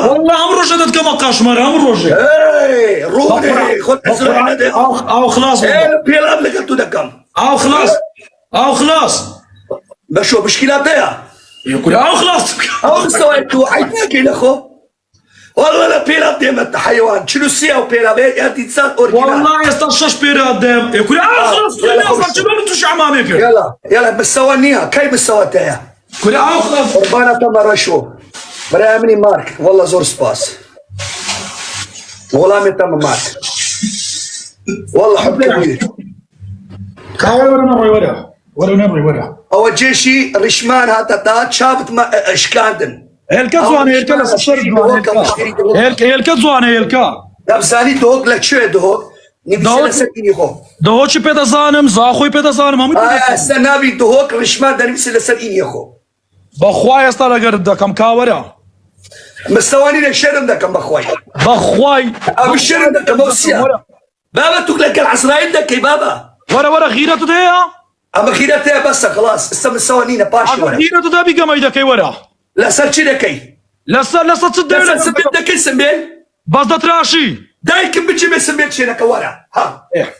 والله عمرو جدد كما قشمر عمرو جدد. ايه روحي خد ازرع ندى. او خلاص. ايه بيلعب لك انتو دكم. او خلاص. او خلاص. بشو مشكلاتها. يقول او خلاص. او سويتو حيتاك يا اخو. والله لا بيلعب ديما انت حيوان شنو السيا وبيلعب هيك انت انسان اورجينال. والله يستشش بيلعب ديما يقول او خلاص خليني اصلا شنو بتوش عمامك. يلا مستوانيها كيف مستواتها. يقول او خلاص. قربانة تمر شو. برامني مارك والله زور سباس. والله من تم مارك. والله حب كبير. ورا نبري اول جيشي رشمان هاتات شافت ما اشكاندن. هلكا زوانه هلكا لسشر هلكا زوانه هلكا. دبزاني دوغ لك شو دوغ. نبي سلسلتني خو. دوغ شو بيتا زانم زاخوي بيتا زانم هم. السنابي دوغ رشمان دني سلسلتني خو. بخواي استالا قرد كم كاورا. مستواني لك شرم دكم بخواي. بخواي. ابو الشرم دكم موسيا. بابا تقلك العزرائيل دكي بابا. ورا غيرة تديها. اما خيرتها بس خلاص استم سوانينا باشي ورا خيرة تدابي كما يدكي ورا لا سالتشي دكي لا تصدق لا سبيل دكي سمين بس دتراشي دايك بتجي بسمين شينك ورا ها ايه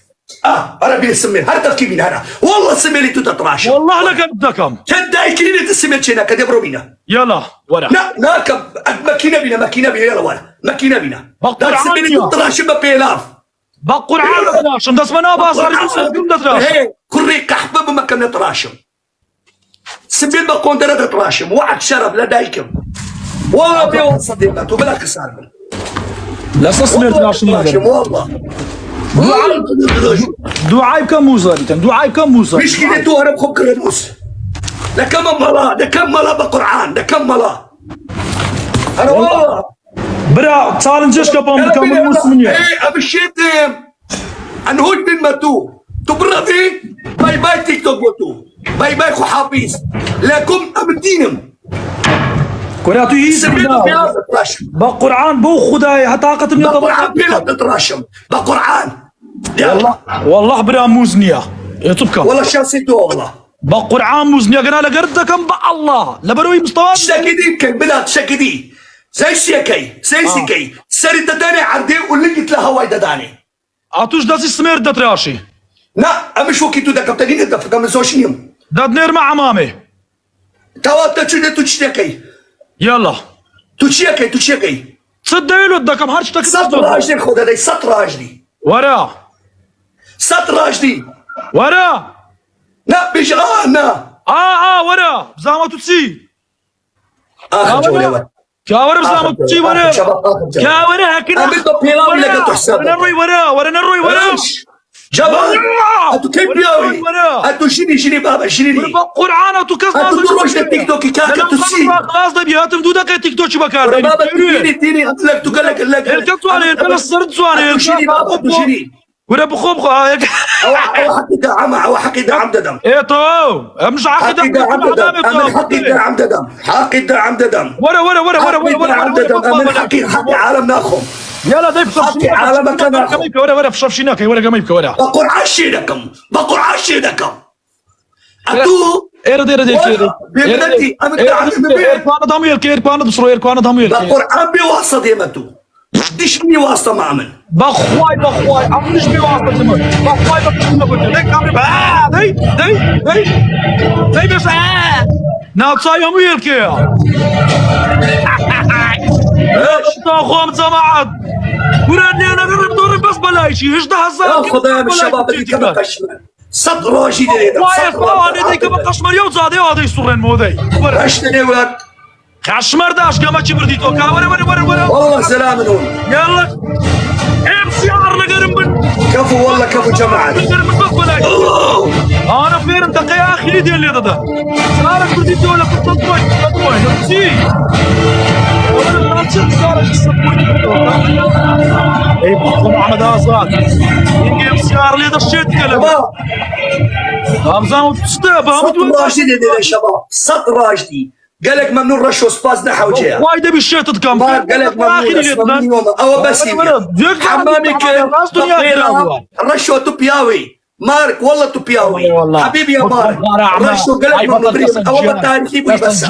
عربي السمين هل تفكي من هنا والله سمين تو تتراش والله لك بدكم كان دايك لي السمين شينك دبرو بينا يلا ورا لا كب ماكينه بينا يلا ورا ماكينه بينا بقر سمين تتراش ما بيلاف بقر عالم ناشم داس منا باص هي كوري كحبب ما كان نتراشم سبيل ما كنت نتراشم وعد شرب لدايكم والله بيوم صديقته بلا خسارة لا تصمير تراشم والله دعاء كم موزة دعاء كم موزة مشكلته انا بخب كرنوس لكم ملا بقرآن لكم ملا انا والله برا تشالنجش كبام كم مسلمين ايه ابشيتم انهود من ماتو تبرفي باي تيك توك بوتو باي خو حافيز لكم امدينم كراتو يسمع بقرآن بو خداي هتاقة من بقرآن بلا تتراشم بقرآن والله برا موزنيا يتبكى والله شاسيتو والله بقرآن موزنيا قنا لقرد كم الله لبروي مستوى شاكدي كي بلاد شاكدي زي سيكي سري دداني عردي ولقيت لها واي دداني اتوش داسي سمير دتراشي لا امش وكيتو دا كابتنين دا فكم زوشنيم داد نير مع عمامي توا تشني تشتكي يلا تشتكي تصدقوا دكم هرش تك سطر راجلي خذ هذا سطر راجلي ورا لا بيجي ورا زعما تسي اخر جوله كاورا بزعما تسي ورا كاورا هكذا بدو بيلام لك تحسب ورا نروي جبل انتو كيف بياوي انتو شيني بابا شيني قرآن انتو كذا انتو تروح للتيك توك كاكا تسي خلاص ده بيهاتم دودا كي تيك توك بكار بابا تيني لك تقول لك الكتواني الصرد سواني شيني بابا انتو شيني ولا بخوب هيك او حقي دا عم دم ايه تو مش حقي دا عم دم ورا حقي عالم ناخم يلا ضيف حقي عالمك ناخم ورا في شفشيناك ورا قميبك ورا بقر عشيدكم اتو ارد بيبنتي ايركوانا دامير كيركوانا بصرو ايركوانا دامير بقرآن بواسطة يمتو ديش مني واسطة ما عمل بخواي عملش بواسطة تمام بخواي بكتبنا ليك عمري دي بس ناوتساي يومير كيا اخوام سمعت وراني انا ضرب بس بلايشي ايش ده هزار خدايا بالشباب اللي كما قشمر سطر واجي وانا دي كما قشمر يوم زادي هذا يسرن مودي اشتني ولد قشمر داش كما تشبردي توكا ورا والله سلام نون يلا امشي عرنا قرم كفو والله كفو جماعة انا فين انت يا اخي دي اللي ضده صارت بردي ولا تطوي نفسي ولا لا تصير الصبوي اي محمد ازاد يجي مسيار لي دشيت كلام همزه تستاب هم راشدي يا شباب سط راشدي قالك ممنون رشوا سباز نحو جهه وايد بالشيت تكم قالك ممنون او بس حمامي كان رشوا توبياوي مارك والله توبياوي والله حبيبي يا مارك رشو قلب من مبريم أول التاريخي بس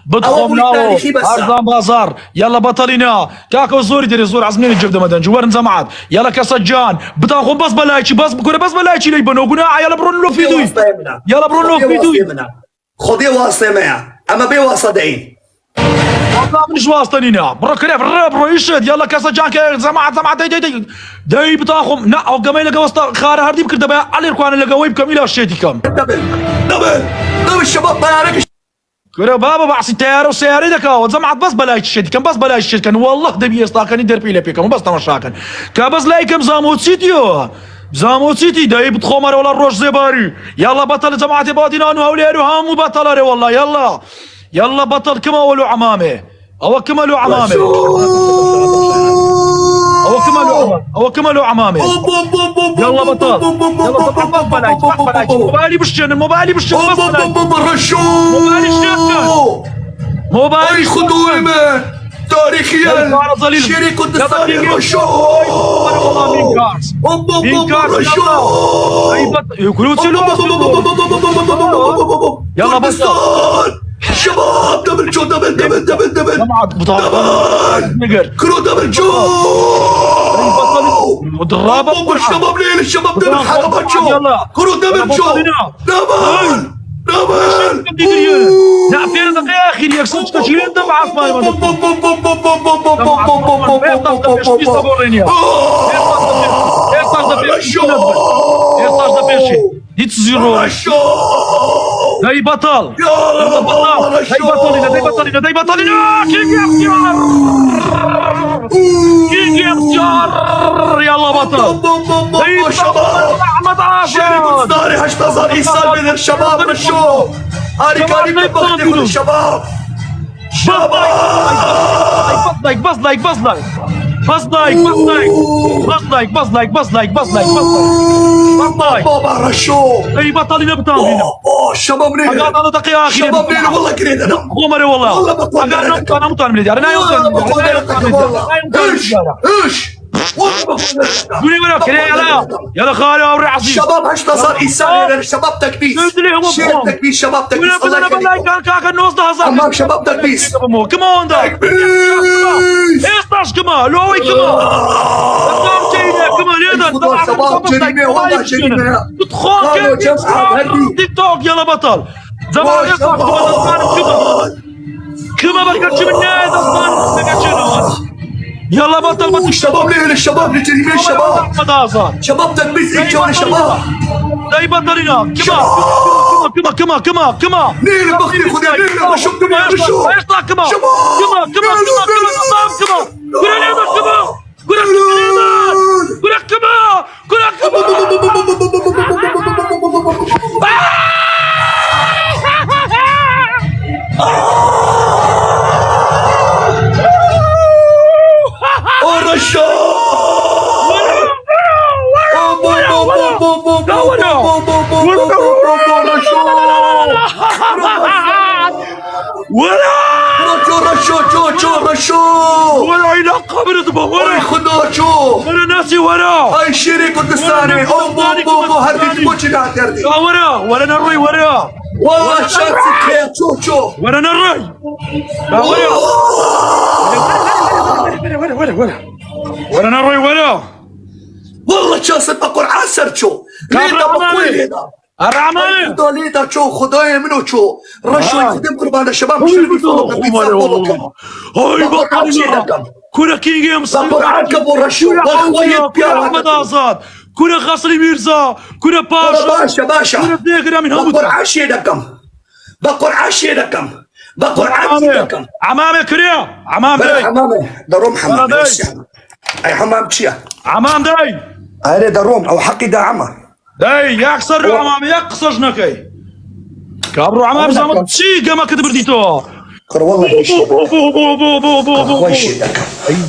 بدخل ناو أرضان بازار يلا بطلنا كاكو زوري ديري زور عزمين الجبدة مدن جوار زمعات يلا كسجان بتاخذ بس بلايتشي بس بكره بس بلايتشي لي بنو قناع يلا برونو في دوي يلا برونو في دوي خذي واسطة معه أما بي واسطين والله مش واسطنينا برا كريف برو يشد يلا كسجان كي زمعات داي بتاخذ نا او قمي لقى وسط خار هردي بكر دبا علي الكوان لقى ويب كم الى شيتي كم دبل الشباب طيارك كره بابا بعصي تيار وسياري دكا وزمعت بس بلاش شد كم بس بلاش شد كان والله دبي يستاكن يدير بيلي بيكم بس تمشاكن كبس لايكم زاموت سيتيو زاموت سيتي داي بتخمر ولا الروش زباري يلا بطل جماعه بادينا انو اولياء هم بطل والله يلا يلا بطل كما ولو عمامه او كما له عمامه او كما له عمامه يلا بطل يلا بطل بلاش موبايلي بالشن موبايلي بالشن بس رشو موبايلي خدومه تاريخيا شريك الدستاني رشو رشو يلا بطل شباب دبل جو دبل كرو دبل جو مضربة الشباب ليل الشباب دبل حلبة جو كرو دبل جو دبل لا فين دقيقة أخي يا أخي تشيلين دم عصمة داي بطل داي بطلنا كينج اختيار يلا بطل داي احمد عاشر داري هشتظر إيسان من الشباب رشو هاري كاري من بختي من الشباب بس لايك بابا رشو اي بطلنا بطلنا الشباب لينا قاعد دقيقة اخي شباب لينا والله كريد انا عمري والله انا مطالب من الدار انا ايش قولي ولا كريه يلا خالي اوري عصير شباب هشتا صار انسان الشباب تكبيس شير تكبيس شباب تكبيس الله يخليك كان النص ده هزار امام شباب تكبيس كمان ده ايش كمان لوي كمان شباب جريمه والله جريمه تدخل تيك توك يلا بطل زمان كما بركتش من الناس اصلا يلا بطل الشباب ليه الشباب لجريمه الشباب شباب تكبيس ايجوا الشباب داي بطلنا كما نيل بختي خذي نيل بشوف كما بشوف ايش كما رشو ولا علاقة برضبه ولا خذوا شو ولا ناسي ورا هاي الشريك الدستاني بو هردي موجي قاعد هردي ولا نروي ورا والله شانسك خير شو ولا نروي ولا نروي ورا والله شانسك بقول عسر شو ليدا بقول ليدا الرعماني دوليدا شو خدايا منو شو رشوة يخدم قربان الشباب هاي بطلنا كنا كينج يمصر بقول عنكب ورشو والخوية بيا احمد آزاد كنا خاصري ميرزا كنا باشا كنا ديكرا من هموت بقول عاشي دكم عمامي كريا عمامي دروم حمام اي حمام تشيا عمام داي هاي دروم او حقي دا عمى داي يكسر عمامي يقصر جنكي كابرو عمام زعما شي كما كتب رديتو كر والله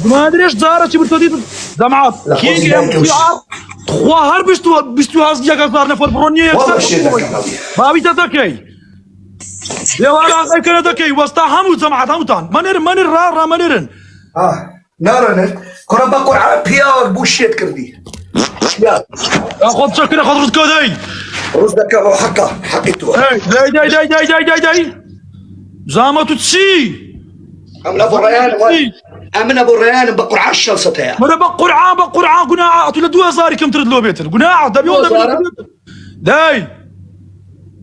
ما ادري ايش دارت برتدي زعما كينج تخوا هر بيستو هاز يا كار نفر بروني ما بيتذكي يا ورا كان ذكي واستحموا زعما همتان منر را منرن نارن كر بقول عبيا بوشيت كردي يا خذ شكرا خذ رزق داي رزقك حقته داي زامة تسي امن ابو الريان بقرعان شلصتها مرة بقرعان قناعة تولدوها صاري كم تردلو بيتر قناعة دبي ولا داي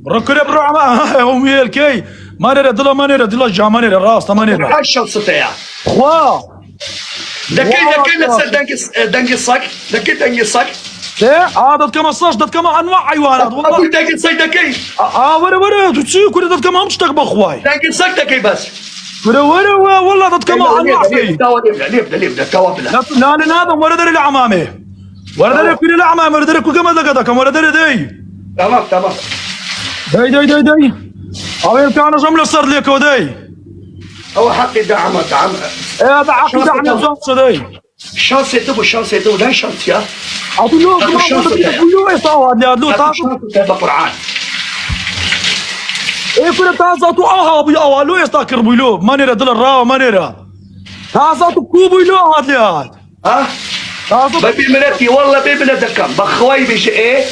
ركنا برعما يومي الكي ما نرى دلا ما نرى دلا جا ما نرى راس ما نرى بقرعان شلصتها واه دنقي الصك لا هذا كما صاش دت كما انواع حيوانات اقول والله دنقي الصك دكي ورا تسي كل دت كما مش تقبخ خواي دنقي الصك دكي بس ورا والله دت كما انواع فيه ليبدا توابله لا هذا ورا دري العمامه ورا دري كل العمامه ورا دري كما دقدك ورا دري داي تمام داي أبين كان جملة صار لك وداي هو حقي دعم إيه هذا حقي دعم جملة داي شانس يتبو لا شانس يا أقول له يصور لي أدلو بقرعان إيه كل تازاتو أبي أولو يستاكر بيلو ما نرى دل الراو ما نرى تازاتو كوبو يلو هاد لي هاد ها ببنتي والله ببنتك بخوي بش ايه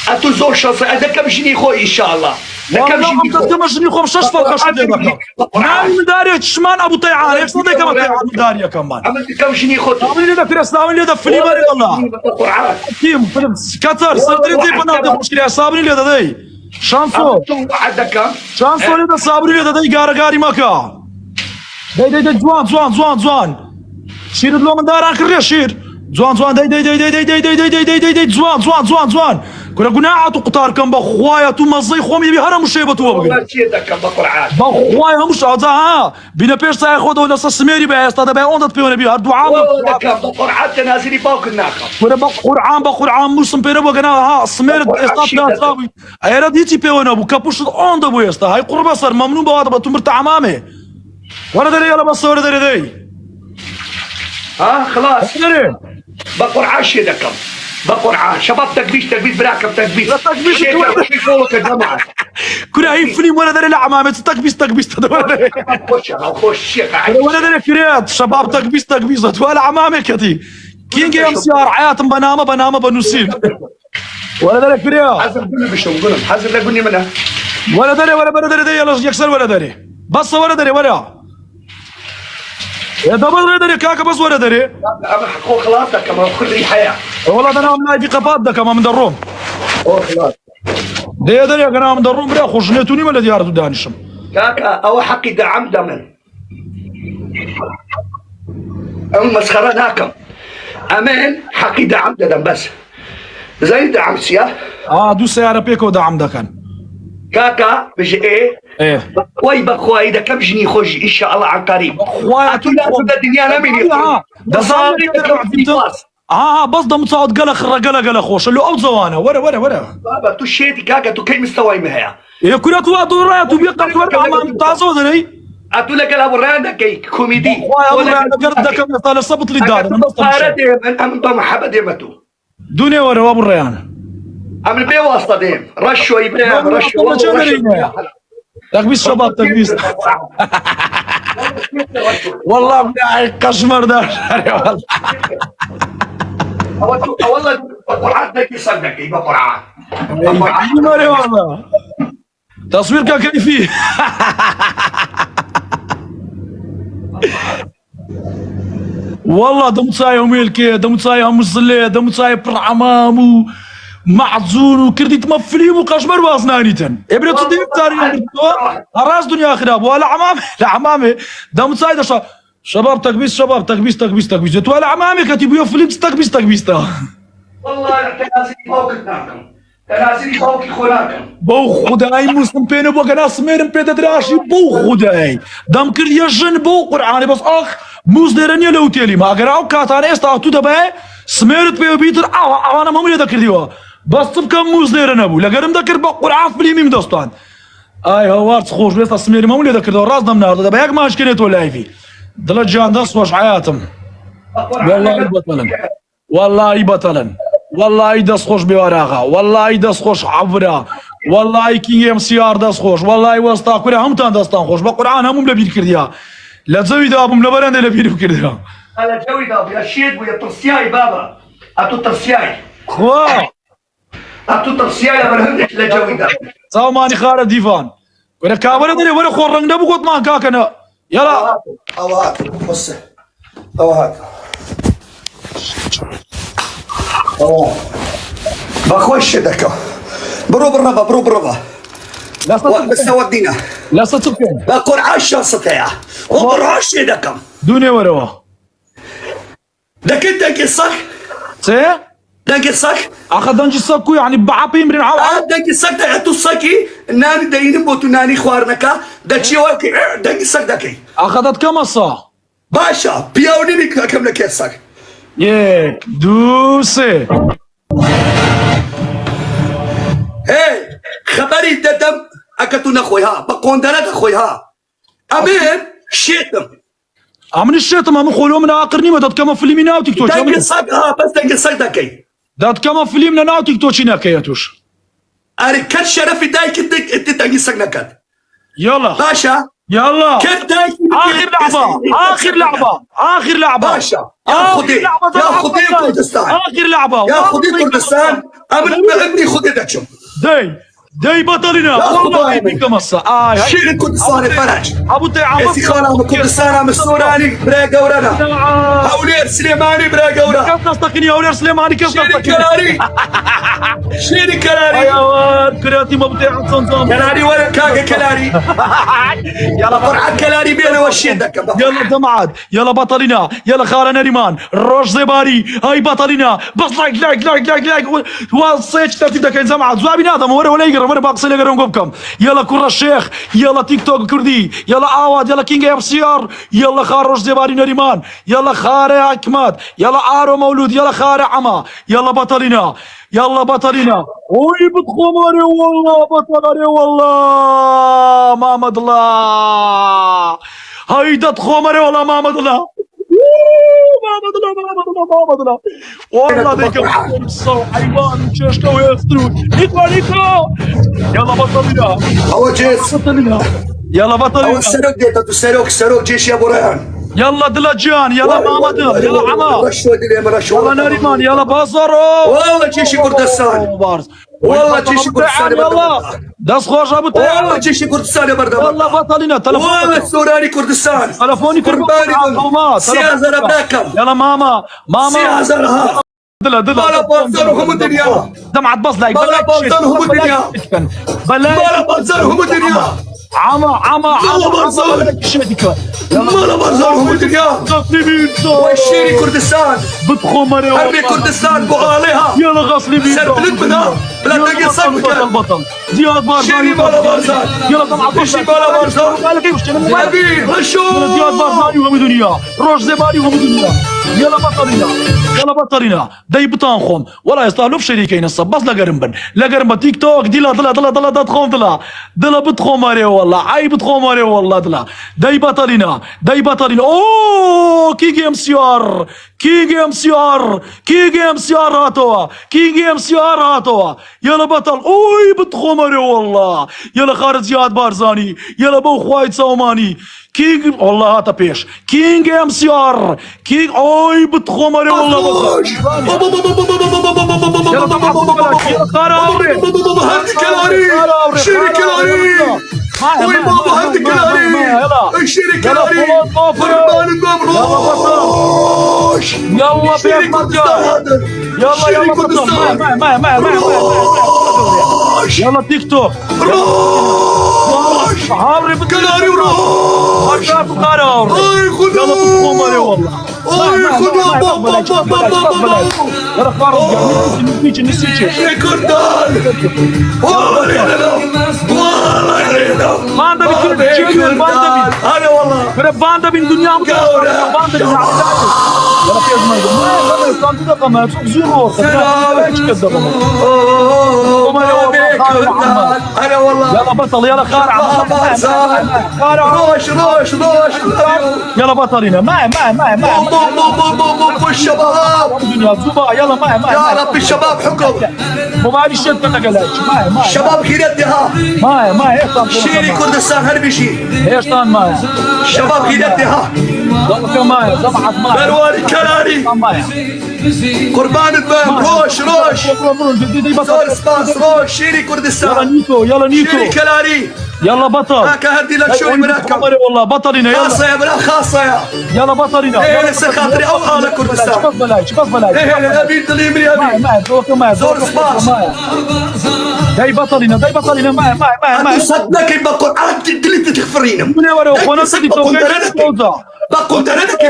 اتو زور شانس ادك مشني خوي ان شاء الله والله مشني خو مش فوق نعم مداري شمان ابو طيعان ايش صدق كما طيعان مداري كمان عملت كم شني خو عملي لك رسام اللي دفلي بالي والله كيم كتر صدري دي بنادي مشكله صابني اللي داي شانسو شانسو اللي صابني اللي داي غاري مكا داي جوان شير دلو من داران كريا شير جوان داي جوان كنا قناعة قطار كم بخوايا توما زي خوم يبي هرم الشيبة تو والله شيء بقرعان بخوايا مش هذا بينا بيش ساي خود ولا سميري بقى استاد بقى اون تبيون بي هاد دعاء بقرعان تنازلي باوك الناقه كنا بقرعان مش سمبيرو بقى ها سمير استاد لا صاوي ايرا ديتي بيون ابو كابوش اون دبو يستا هاي قربه صار ممنوع بواد بتمر تعمامه ولا دري يلا بس ولا دري خلاص بقرعان شيء دكم بقرعان شباب تكبيش براكب تكبيش فوق الجماعه كنا هي فيلم ولا دري العمامه تكبيش خش ولا دري كريات شباب تكبيش ولا عمامه كتي كينج ام سي ار حياه بنامه بنوسين ولا دري كريات حسب قولي بشو قولهم حسب لا قولي منها ولا دري يلا يكسر ولا دري بس ولا دري ولا يا دبل دري كاكا بس ولا دري لا حقوق خلاص كمان خذ حياه والله انا عم في قفات ده كمان من دروم خلاص ده دري انا من دروم بلا خشنتوني ولا ديارته دانشم كاكا او حقي دعم دمن مسخره ناكم امان حقي دعم دم بس زي دعم سيا دو سيارة بيكو دعم ده كان كاكا بيجي ايه بخواي اذا كم جني خرج ان شاء الله عن قريب بخواي الدنيا انا مني ده صار بس ده متصاعد قلق خوش اللي او زوانه ورا بابا تو شيتي كاكا تو كي مستوى مها يا كره تو دورا تو بيقطع ورا عم تاسو دري اتو لك ابو رانا كي كوميدي ولا قرد ده كم طال الصبط لي دار من ام محبه ديمتو دنيا ورا ابو الريان عمل بيه واسطه ديم رشوا ابراهيم رشوا تكبيس شباب تكبيس والله بناعي قشمر ده والله قرعان ذكي صدق يبقى قرعان والله تصوير كيفي والله دمصاي وميلكي دمصاي همزلي دمصاي برعمامو معزون وكرديت مفليم وقشمر واسنانيتن ابن تصديق تاريخ راس دنيا خراب ولا عمامي دم صايد شباب تكبيس ولا عمامي كتبوا فيلم تكبيس والله تناسي فوق خلاكم بو خداي مسلم بين بو ناس ميرم بيد دراشي بو خداي دم كر يجن بو قراني بس اخ موز درني لو تيلي ما قراو كاتاني استاتو دبا سميرت بيو بيتر انا ما ذكر ديوا بس بكم موز ديرنا ابو لقرم ذكر بقرعه في اليمين دوستان هوارت خوش بس سميري ما ولي ذكر راس دم نار دبا ياك ما اشكلت ولا في دل جان دس واش حياتهم والله دس خوش بوراغا والله دس خوش عبرا والله كي ام سي ار دس خوش والله وسطا كل هم تان دستان خوش بقران هم لبير كرديا لا زوي دابم لبرند لبير كرديا على جوي داب يا شيد ويا طرسياي بابا اتو ترسياي خوا اتو ترسياي لما هندك لجوي ده صاو ماني خارج ديفان ولا كابر دري ولا خور رنگ دبو قط ما كاكنا يلا او هات بص او هات بخش دكا برو بربا برو بربا لا بس ودينا لا ستكون بقول 10 سطيع وبروح دكا دنيا وروا دك انت قصك سي دك قصك اخذ دنجي سكو يعني بعبي من عاو دك قصك دعتو سكي ناني دين بوتو ناني خوارنكا دشي وكي دك قصك دكي اخذت كم صا باشا بياوني لك كم لك قصك يك دوسي هي خبري ددم اكتو نخويها بقوندلك اخويها امين شيتم عمل الشيطان ما مخولو من اخرني ما دات كما فيلم ناو تيك توك دك قصك بس دك قصك دكي دات كما فيلم ناو تيك توك ناكياتوش أنا كل شرف دايك انت دك قصك نكد يلا باشا يلا كل دايك اخر لعبه اخر لعبه اخر لعبه باشا يا خدي يا خدي كردستان اخر لعبه يا خدي كردستان امن ابني خدي دكشم داي بطلنا والله يديك مصة شيل كردستان فرج ابو تيعام استخانة من كردستان من السوراني برا قورنا هولير سليماني برا قورنا كيف نصدقني يا ولير سليماني كيف شيري نصدقني كلاري شيري كلاري يا واد كرياتي ما بتيعام صنصام كلاري ولا كاكا كلاري يلا فرع كلاري بينا والشيدك يلا دمعد يلا بطلنا يلا خارنا ريمان روش زباري هاي بطلنا بس لايك وصيت ترتيب دكين زمعد زوابي نادم ولا يقرا ولا باقصي لقرا نقوبكم يلا كرة الشيخ يلا تيك توك كردي يلا عواد يلا كينج ام سي ار يلا خار روش زباري نريمان يلا خار حكمات يلا ارو مولود يلا خار عما يلا بطلنا يلا بطلنا وي بتخمري والله بطلنا والله محمد الله هيدا تخمري والله محمد الله محمد الله والله ديك الصو حيوان شاشكا ويسترون نيكو يلا بطلنا هو جيس بطلنا يلا هو بطلنا السروق ديتا السروق جيش يا ابو ريان يلا دلجان يلا محمد يلا عما رشوة دي رشوة يلا ناريمان يلا بازارو والله جيش كردستان والله جيش كردستان يلا داس خوش ابو والله جيش كردستان بردا يلا بطلنا والله تلفون السوراني كردستان تلفوني قرباني سيازر براكم يلا ماما سيازرها دلا بلا بنزرهم الدنيا دمعت بص لايك بلا بنزرهم الدنيا بلا بلا بنزرهم الدنيا عما بنزر شدك بلا بنزرهم الدنيا غسلي بيتو والشيري كردستان بتخمر حربي كردستان بغاليها يلا غسلي بيتو سربلت منها بلا تلقى صدمك البطل زياد بارزان شيري بلا بنزر يلا دمعت بص شيري بلا بنزر أبي رشو زياد بارزاني وهم دنيا روش زباري وهم دنيا يلا بطلنا يلا بطلنا داي بطانخم ولا يستاهلوا شريكين الصباص لا قرنبن تيك توك دلا تخوم دلا بتخوم عليه والله عي بتخوم عليه والله دلا داي بطلنا اوه كينج ام سي ار هاتوا يلا بطل اوي بتخوم عليه والله يلا خالد زياد بارزاني يلا بو خوايد صوماني كينج والله هاتا بيش كينج ام سي ار كينج اوي بتخوم عليه والله يلا خرابري هدي كلاري شيري كلاري وي بابا هدي كلاري شيري كلاري قربان القمروش يلا شيري بيك كردستان يلا كردستان يلا تيك توك روش عمري كلاري وروش اي خذوا يلا بتخوم عليه والله اي خذوا يلا خارج نسيتش يا كردان باندا بكل باندا هلا والله باندا من دنيا باندا من يلا في ازمه ما كان كما سوق زيرو هلا والله يلا بطل يلا خارع روش يلا بطلنا ما الشباب الدنيا زوبا يلا ما يا رب الشباب حكم موبايل الشد تقلعش ما الشباب خيرتها ما ايش شيري كردستان هربشي ايش طان ما الشباب خيرتها ضبط معي ضبط معي برواري كلاري معي قربان البام روش زور سباس روش شيري يلا كردستان نيكو يلا شيري نيكو كلاري يلا بطل هاكا هدي لك شوي مركب عمري والله بطلنا يلا خاصة يا بلا خاصة يا يلا بطلنا ايه يلا لسه خاطري او على كردستان شباب بلاي شباب بلاي ايه ابي تليمري معي ابي معي دوك معي زور سباس داي بطلنا معي تصدق بقول عاد دلت تخفرينم من ورا وانا سيدي بقول درنك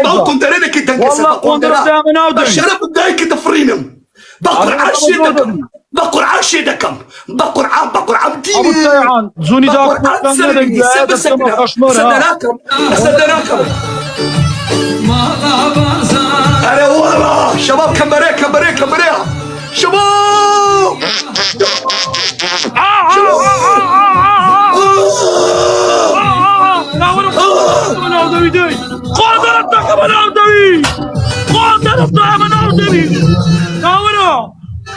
بقول درنك تنكسر والله بقول قندر درنك من اودي الشرف بدايك تفرينم بقول عشيدكم بقول عشيدكم بقول عم دي ابو السيعان زوني داك صدناكم انا والله شباب كمبريه شباب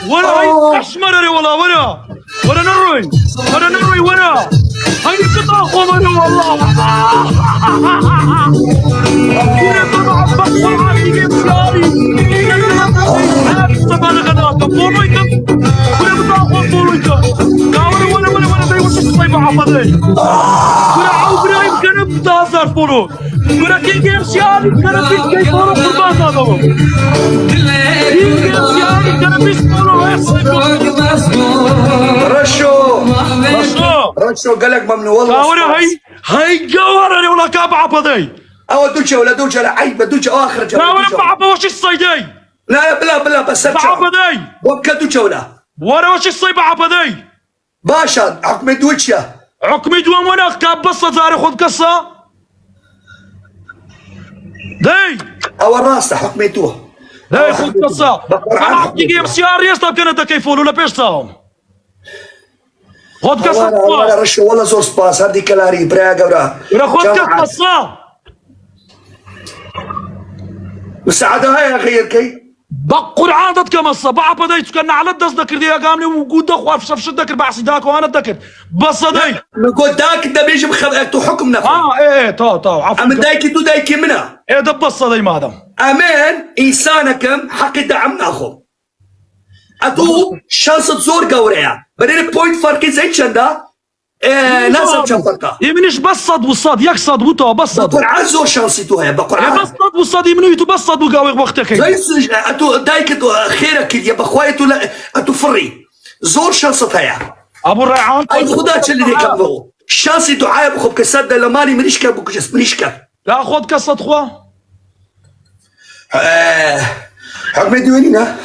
ولا اشمر ولا نروي ولا هاي قطع قمر والله كنا طبعا بقوا عادي جيم شاري سبحان غداك بولويكم كنا بطاقوا بولويكم كاورا ولا بيوش الصيب عفضي كنا عوبرايم كنا بتازر بولو كنا كي جيم شاري كنا بيش كي بولو قربان هذا كي جيم شاري كنا بيش بولو رشو قالك ممنوع والله كاورا هاي جوهر ولا كاب عفضي او دوجه ولا دوجه لا عيب دوجه اخر جوله كاورا بعبا وش الصيدي لا بلا بس بعبدي وكا دوجه ولا وش الصيب عبدي باشا حكم دوجه عقمي دوام وانا كاب بصة زاري خذ قصة داي او الراس حكم توه داي خذ قصة انا حكي جيم سياري يستطيع كانت كيفون ولا بيشتاهم خذ قصة والله رشو والله زور سباس هذه كلاري براغا ورا خذ قصة مساعدة هاي غير كي بقول عادت كمصة بعبدي كان على الدس ذكر دي قامني وجود اخوة في شفش ذكر بعصي داك وانا ذكر بس داي نقول داك ده بيجي تو حكم نفسه ايه تو عفوا ام دايك تو دايك منها ايه ده بس داي مادام امان انسانكم حق دعم ناخذ اتو شانس زور قوريا بعدين بوينت فرق زي شندا لازم شنفرقه يمنيش بصد وصاد يقصد وتو بصد بقول عزو شانسي تو هي بقول يا بصد وصاد يمنو يتبصد وقاوي وقتك زي اتو دايك خيرك يا بخوايتو لا اتو فري زور شانسة هي ابو الريعان اي خدات اللي دي كمو شانسي دعاء بخو كسد لماني منيشكا بوكجس منيشكا لا خذ قصة خوا حكم دوينينا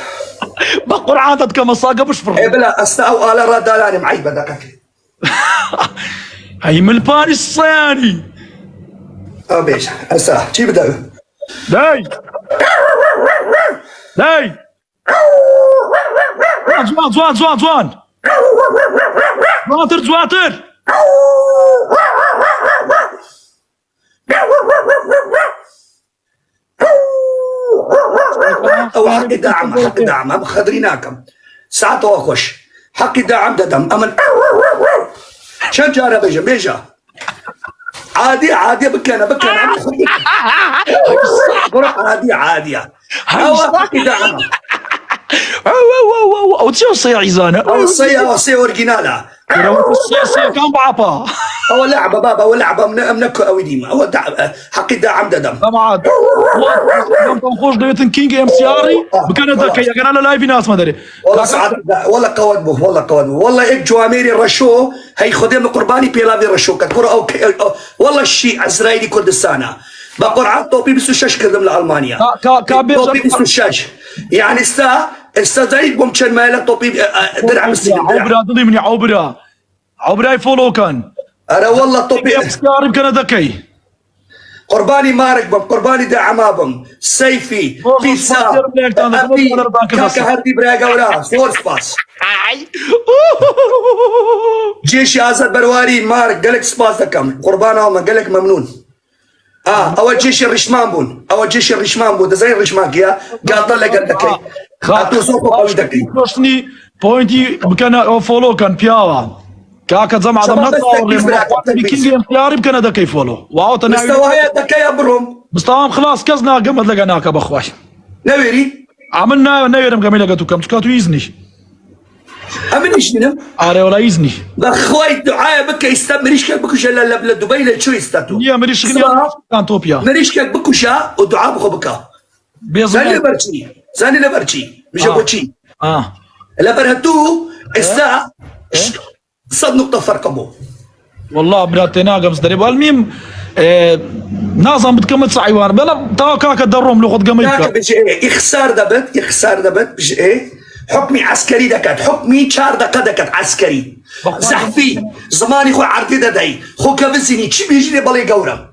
بقول عادت كما صاقة مش فرق ايه بلا استاو على رادالاني معي بدك هي من الباني الصياني بيش هسه شي بدأ داي زوان زواتر او حق دعم خذريناكم ساعات اخش حق دعم دم امل شن جارة بيجا عادي بكنا عادية او حق دعم او تشو صيا عزانة او الصيا اورجينالا الصيا كان بعبا او لعبة بابا ولعبة منك او ديما او حق دعم دم طبعا يوم تنخوش ديتن كينج ام سياري بكندا كي كان لايف ناس ما ادري والله سعد والله قوادبه والله اك جواميري رشو هي خدم قرباني بيلافي رشو كتكور او والله الشيء عزرايلي كردستانا بقرعه توبي بسوشاش كذم لالمانيا توبي بسوشاش يعني استا زي ممكن مالا توبي درع مسلم عبرا ضمني عبرا يفولو كان انا والله توبي سياري بكندا كي قرباني ماركبم قرباني دعمابم سيفي بيسا أبي كاكا هردي براغا ورا فورس باس جيش آزاد برواري مارك قالك سباس دكم قربانا وما قالك ممنون اول جيش الرشمان بون ده زي الرشمان يا قال طلع قدكي اتو سوقو قوي دكي دوشني بوينتي بكنا فولو كان بياوا كاكا زعما عدم نطلع كينج ام سياري بكندا كي فولو واو تناوي مستوى هي دكي يا بروم بس تمام خلاص كزنا قمت لقناك بخواي نويري عملنا نيرم كميلا قتو كم تكاتو يزني امن شنو اري ولا يزني بخواي دعاء بك يستمريش كك بكش لا دبي شو يستاتو يا مريش كان توبيا مريش كك بكشا ودعاء بخو بكا زاني لبرشي زاني لبرشي مش ابوشي لبرهتو الساعة صد نقطة فرق ابو والله براتنا قمص دريب المهم نظام بتكمل صعيوان بلا تاكاك الدروم لو خد قميك يخسر دبت بج ايه حكمي عسكري دكت حكمي شار دكت عسكري زحفي زماني خو عرضي داي خو كبزني تشي بيجي بالي قورم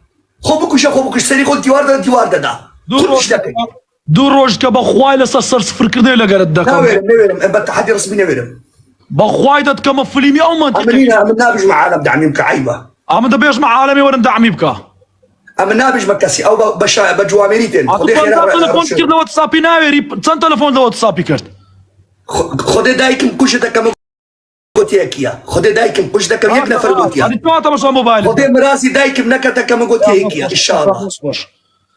خو بكوش سري خو ديوار دا دور روج كبخواي لسر صفر كردي لقرد دك نويرم بتحدي رسمي نويرم بخواي دت كم فيلمي او ما امنا بجمع عالم دعمي عيبه امن بيش مع عالمي ولا دعمي بك امنا بجمكسي او بجواميريتين تلفون كده واتسابي ناوي سن تلفون ده واتسابي كرت خد دايكم كوشتك كم قوتيكيا خد دايكم كوشتك كم يك نفر قوتيا هذه تو مش موبايل خد مراسي دايكم نكتك كم قوتيكيا ان شاء الله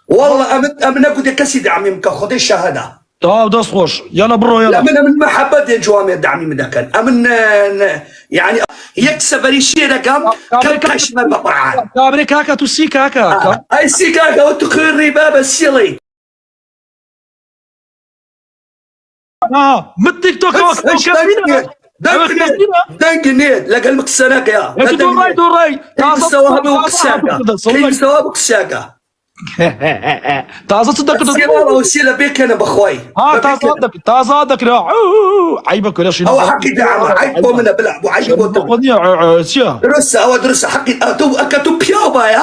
والله امنا قد كسي دعمي مك خد الشهاده ده خوش يلا برو يلا لا من محبة الجوامع دعمي من ذاك امن يعني يكسب ريشي كم كاش ما بقرعان كابري كاكا تسي كاكا اي سي كاكا وتخير بابا السيلي من تيك توك دنجنيت لقى المكسناك يا دوراي كيف سوابك ساقا تازه تصدق والله وسيله بيك انا بخواي تازه صدق عيبك ولا شيء او حقي دعم عيبكم من بلعب وعيبكم درسه او درسه حقي اكتب بيوبا يا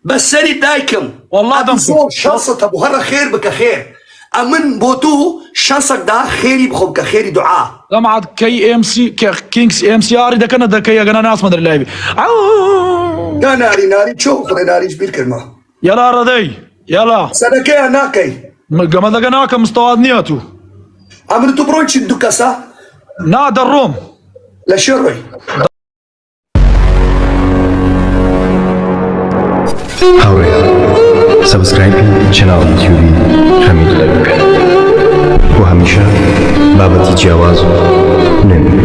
بس سري دايكم والله دم شانسة ابو هرا خير بك خير امن بوتو شانسك ده خيري بخبك خيري دعاء جماعة كي ام سي كينجز ام سي ار ده كان ده كي انا ناس ما ادري لاعبي يا ناري تشوف ناري جبير كلمه يلا ردي يلا سنكي هناكي قام ده هناك مستوى نياتو عملتوا بروتش الدكاسة نادى الروم لا شروي هاوری سبسکرایب چنال یوتیوبی حمید لبک و همیشه بابتی جواز نمی